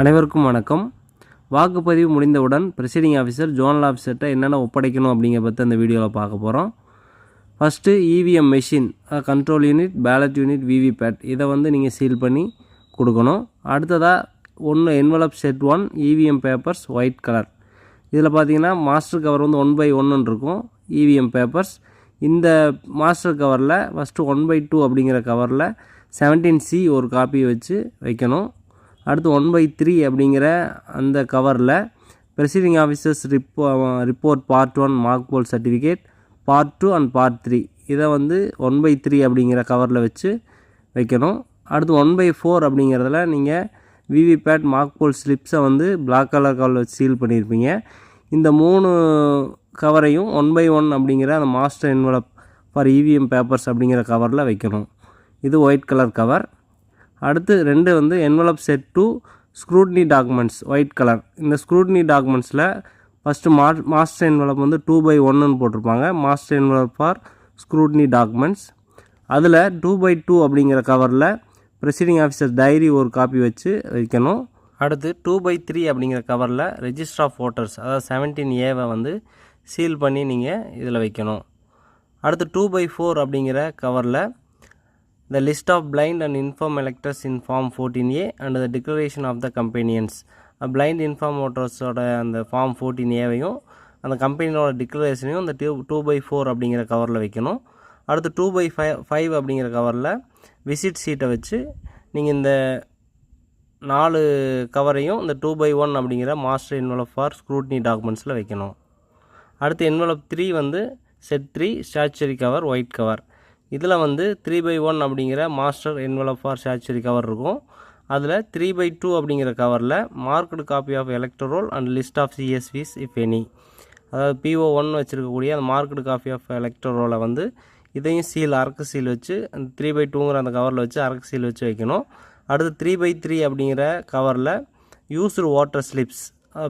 அனைவருக்கும் வணக்கம். வாக்குப்பதிவு முடிந்தவுடன் ப்ரிசைடிங் ஆஃபீஸர் ஜோனல் ஆஃபீஸர்கிட்ட என்னென்ன ஒப்படைக்கணும் அப்படிங்கிற பற்றி அந்த வீடியோவில் பார்க்க போகிறோம். First EVM machine, control unit, ballot unit, VVPAT இதை நீங்கள் சீல் பண்ணி கொடுக்கணும். அடுத்ததாக envelope set 1 EVM papers white colour. இதில் பார்த்தீங்கன்னா மாஸ்டர் கவர் 1/1 இருக்கும். இவிஎம் பேப்பர்ஸ் இந்த மாஸ்டர் கவரில் ஃபஸ்ட்டு 1/2 அப்படிங்கிற கவரில் 17C ஒரு காப்பி வச்சு வைக்கணும். அடுத்து 1/3 அப்படிங்கிற அந்த கவரில் presiding officers report part 1 mark poll certificate, part 2 and part 3 இதை 1/3 அப்படிங்கிற கவரில் வச்சு வைக்கணும். அடுத்து 1/4 அப்படிங்கிறதுல நீங்கள் விவிபேட் மார்க் போல் ஸ்லிப்ஸை பிளாக் கலர் கவரில் வச்சு சீல் பண்ணியிருப்பீங்க. இந்த 3 கவரையும் 1/1 அப்படிங்கிற அந்த master envelope for EVM papers அப்படிங்கிற கவரில் வைக்கணும். இது ஒயிட் கலர் கவர். அடுத்து 2 envelope set 2 scrutiny documents white colour. இந்த ஸ்க்ரூட்னி டாக்குமெண்ட்ஸில் ஃபஸ்ட்டு மாஸ்டர் என்வலப் 2/1 போட்டிருப்பாங்க. Master envelope for scrutiny documents. அதில் 2/2 அப்படிங்கிற கவரில் ப்ரிசைடிங் ஆஃபீஸர் டைரி ஒரு காப்பி வச்சு வைக்கணும். அடுத்து 2/3 அப்படிங்கிற கவரில் ரெஜிஸ்டர் ஆஃப் ஓட்டர்ஸ் அதாவது 17A சீல் பண்ணி நீங்கள் இதில் வைக்கணும். அடுத்து 2/4 அப்படிங்கிற கவரில் the list of blind and infirm electors in form 14A and the declaration of the companions. blind infirm voters ஓட அந்த ஃபார்ம் 14Aவையும் அந்த கம்பெனியோட டிக்ளரேஷனையும் இந்த 2/4 அப்படிங்கிற கவரில் வைக்கணும். அடுத்து 2/5 அப்படிங்கிற கவரில் விசிட் சீட்டை வச்சு நீங்கள் இந்த 4 கவரையும் இந்த 2/1 அப்படிங்கிற மாஸ்டர் என்வலப் ஃபார் ஸ்க்ரூட்னி டாக்குமெண்ட்ஸில் வைக்கணும். அடுத்து envelope 3 set 3 statutory cover white cover. இதில் 3/1 அப்படிங்கிற master envelope for statutory cover இருக்கும். அதில் 3/2 அப்படிங்கிற கவரில் marked copy of elector roll and list of CSVs if any, அதாவது PO1 வச்சுருக்கக்கூடிய அந்த மார்க்டு காப்பி ஆஃப் எலக்டர் ரோலை இதையும் அரக்கு சீல் வச்சு அந்த 3/2ங்கிற அந்த கவரில் வச்சு அரக்கு சீல் வச்சு வைக்கணும். அடுத்து 3/3 அப்படிங்கிற கவரில் யூஸ்டு வாட்டர் ஸ்லிப்ஸ்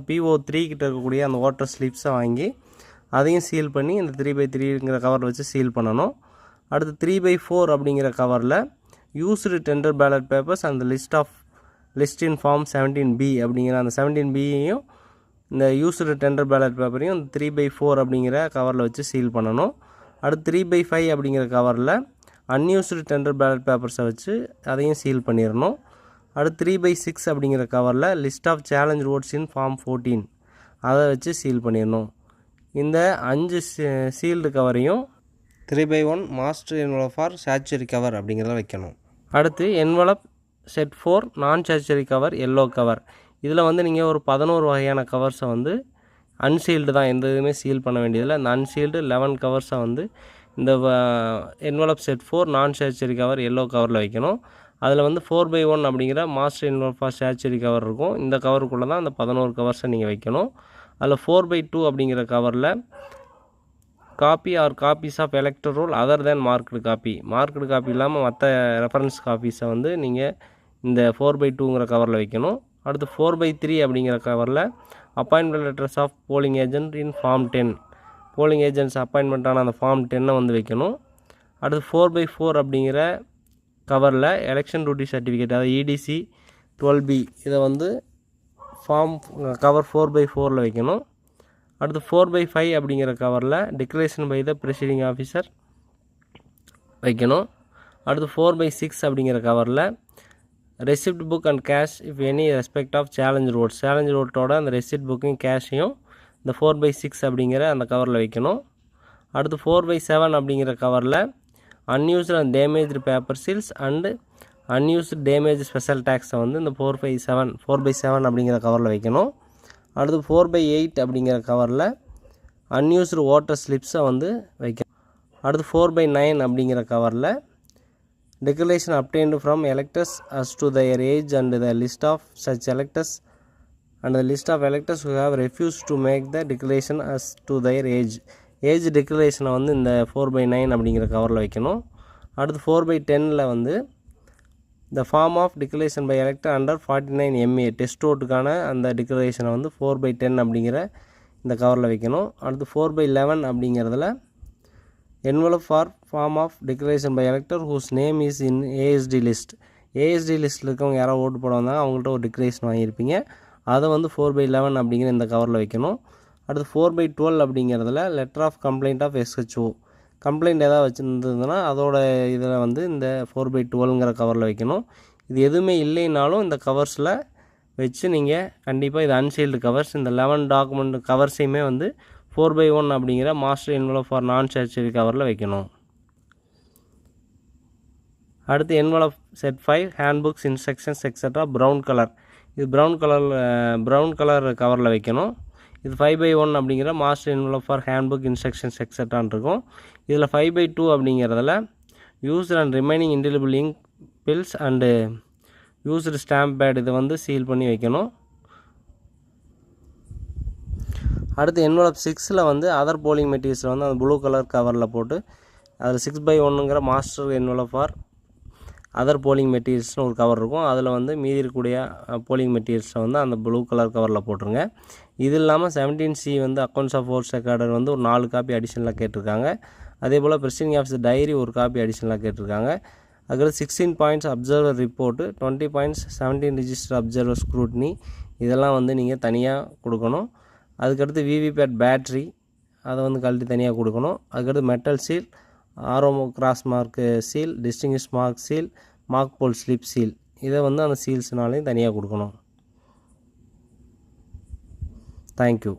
PO3 கிட்ட இருக்கக்கூடிய அந்த வாட்டர் ஸ்லிப்ஸை வாங்கி அதையும் சீல் பண்ணி இந்த 3/3ங்கிற கவரில் வச்சு சீல் பண்ணணும். அடுத்து 3/4 அப்படிங்கிற கவரில் யூஸ்டு டெண்டர் பேலட் பேப்பர்ஸ் அந்த லிஸ்ட் இன் ஃபார்ம் 17B அப்படிங்கிற அந்த 17Bயையும் இந்த யூஸ்டு டெண்டர் பேலட் பேப்பரையும் இந்த 3/4 அப்படிங்கிற கவரில் வச்சு சீல் பண்ணணும். அடுத்து 3/5 அப்படிங்கிற கவரில் அன்யூஸ்டு டெண்டர் பேலட் பேப்பர்ஸை வச்சு அதையும் சீல் பண்ணிடணும். அடுத்து 3/6 அப்படிங்கிற கவரில் list of challenge votes in form 14 அதை வச்சு சீல் பண்ணிடணும். இந்த 5 சீல்டு கவரையும் 3/1 master envelope for statutory cover அப்படிங்கிறத வைக்கணும். அடுத்து என்வலப் செட் 4 நான் ஸ்டாச்சுரி கவர் எல்லோ கவர். இதில் நீங்கள் ஒரு 11 வகையான கவர்ஸை அன்சீல்டு தான், எந்த இதுவுமே சீல் பண்ண வேண்டியதில்லை. இந்த அன்சீல்டு 11 கவர்ஸை இந்த என்வலப் செட் 4 நான் ஸ்டாச்சுரி கவர் எல்லோ கவரில் வைக்கணும். அதில் 4/1 அப்படிங்கிற master envelope for statutory cover இருக்கும். இந்த கவருக்குள்ளே தான் அந்த 11 கவர்ஸை நீங்கள் வைக்கணும். அதில் 4/2 அப்படிங்கிற கவரில் copy or copies of elector roll other than marked copy இல்லாமல் மற்ற ரெஃபரன்ஸ் காப்பீஸை நீங்கள் இந்த 4/2ங்கிற கவரில் வைக்கணும். அடுத்து 4/3 அப்படிங்கிற கவரில் appointment letters of polling agent in form 10 polling agents அப்பாயின்மெண்ட்டான அந்த ஃபார்ம் 10 வைக்கணும். அடுத்து 4/4 அப்படிங்கிற கவரில் எலெக்ஷன் டியூட்டி சர்டிஃபிகேட் அதாவது EDC 12B இதை ஃபார்ம் கவர் 4/4 வைக்கணும். அடுத்து 4/5 அப்படிங்கிற கவரில் declaration by the presiding officer வைக்கணும். அடுத்து 4/6 அப்படிங்கிற கவரில் receipt book and cash if any respect of challenge ரோட்டோட அந்த ரெசிப்ட் புக்கையும் கேஷையும் இந்த 4/6 அப்படிங்கிற அந்த கவரில் வைக்கணும். அடுத்து 4/7 அப்படிங்கிற கவரில் unused and damaged paper seals and unused damage special டேக்ஸை இந்த 4/7 அப்படிங்கிற கவரில் வைக்கணும். அடுத்து 4/8 அப்படிங்கிற கவரில் அன்யூஸ்டு வாட்டர் ஸ்லிப்ஸை வைக்கணும். அடுத்து 4/9 அப்படிங்கிற கவரில் declaration obtained from electors as to their age and the list of such electors and the list of electors who have refuse to make the declaration as to their age டிக்ளரேஷனை இந்த 4/9 அப்படிங்கிற கவரில் வைக்கணும். அடுத்து 4/10 the form of declaration by elector under 49MA test ஓட்டுக்கான அந்த டிக்ளரேஷனை 4/10 அப்படிங்கிற இந்த கவரில் வைக்கணும். அடுத்து 4/11 அப்படிங்கிறதுல envelope for form of declaration by elector whose name is in ASD list AST லிஸ்ட்டில் இருக்கவங்க யாராவது ஓட்டு போட வந்தாங்க அவங்கள்ட்ட ஒரு டிக்ளரேஷன் வாங்கியிருப்பீங்க, அதை வந்து 4/11 அப்படிங்கிற இந்த கவரில் வைக்கணும். அடுத்து 4/12 அப்படிங்கிறதுல letter of complaint of SHO complaint ஏதாவது வச்சுருந்ததுன்னா அதோட இதில் வந்து இந்த 4/12ங்கிற கவரில் வைக்கணும். இது எதுவுமே இல்லைனாலும் இந்த கவர்ஸில் வச்சு நீங்கள் கண்டிப்பாக இது அன்சீல்டு கவர்ஸ், இந்த 11 டாக்குமெண்ட் கவர்ஸையுமே வந்து 4/1 அப்படிங்கிற master envelope for non stationery கவரில் வைக்கணும். அடுத்து envelope set 5 handbooks instructions extra brown colour, இது ப்ரௌன் கலர் கவரில் வைக்கணும். இது 5/1 அப்படிங்கிற master envelope for handbook instructions எக்ஸட்ரான்னு இருக்கும். இதில் 5/2 அப்படிங்கிறதுல used and remaining indelible ink phials and used stamp pad இதை வந்து சீல் பண்ணி வைக்கணும். அடுத்து என்வலப் 6ல் வந்து அதர் போலிங் மெட்டீரியல்ஸில் வந்து அந்த ப்ளூ கலர் கவரில் போட்டு அதில் 6/1ங்கிற master envelope for other polling மெட்டீரியல்ஸ்னு ஒரு கவர் இருக்கும். அதில் வந்து மீதி இருக்கக்கூடிய போலிங் மெட்டீரியல்ஸை வந்து அந்த ப்ளூ கலர் கவரில் போட்டுருங்க. இது இல்லாமல் 17C வந்து அக்கௌண்ட்ஸ் ஆஃப் ஃபோர்ஸ் ரெக்கார்டர் வந்து ஒரு 4 காப்பி அடிஷனலாக கேட்டிருக்காங்க. அதே போல் ப்ரெசிடிங் ஆஃபீஸர் டைரி ஒரு காப்பி அடிஷனலாக கேட்டிருக்காங்க. அதுக்கடுத்து 16 points observer report, 20 points 17 register observer scrutiny, இதெல்லாம் வந்து நீங்கள் தனியாக கொடுக்கணும். அதுக்கடுத்து விவிபேட் பேட்ரி அதை வந்து கழட்டி தனியாக கொடுக்கணும். அதுக்கடுத்து metal seal, RO cross mark seal, distinguish mark seal, mark poll slip seal, இதை வந்து அந்த சீல்ஸ்னாலையும் தனியாக கொடுக்கணும். தேங்க்யூ.